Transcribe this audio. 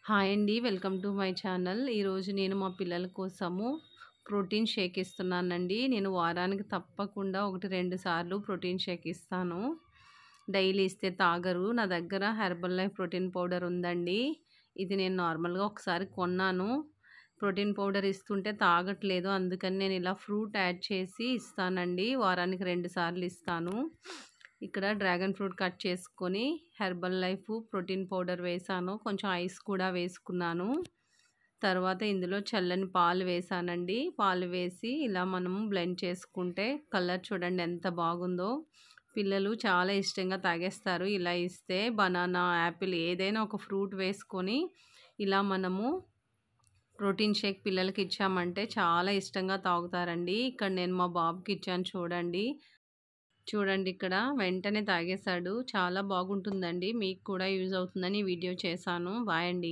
Hi అండి. Welcome to my channel. ఈరోజు నేను మా పిల్లల కోసము ప్రోటీన్ షేక్ ఇస్తున్నానండి. నేను వారానికి తప్పకుండా 1, 2 సార్లు ప్రోటీన్ షేక్ ఇస్తాను. డైలీ ఇస్తే తాగరు. నా దగ్గర హెర్బల్ లైఫ్ ప్రోటీన్ పౌడర్ ఉందండి. ఇది నేను నార్మల్‌గా ఒకసారి కొన్నాను. ప్రోటీన్ పౌడర్ ఇస్తుంటే తాగట్లేదు. అందుకని నేను ఇలా ఫ్రూట్ యాడ్ చేసి ఇస్తానండి. వారానికి 2 సార్లు ఇస్తాను. ఇక్కడ డ్రాగన్ ఫ్రూట్ కట్ చేసుకొని హెర్బల్ లైఫ్ ప్రోటీన్ పౌడర్ వేసాను. కొంచెం ఐస్ కూడా వేసుకున్నాను. తర్వాత ఇందులో చల్లని పాలు వేసానండి. పాలు వేసి ఇలా మనము బ్లెండ్ చేసుకుంటే కలర్ చూడండి ఎంత బాగుందో. పిల్లలు చాలా ఇష్టంగా తాగేస్తారు. ఇలా ఇస్తే బనానా, యాపిల్ ఏదైనా ఒక ఫ్రూట్ వేసుకొని ఇలా మనము ప్రోటీన్ షేక్ పిల్లలకి ఇచ్చామంటే చాలా ఇష్టంగా తాగుతారండి. ఇక్కడ నేను మా బాబుకి ఇచ్చాను చూడండి. చూడండి ఇక్కడ వెంటనే తాగేసాడు. చాలా బాగుంటుందండి. మీకు కూడా యూజ్ అవుతుందని వీడియో చేశాను. బాయ్ అండి.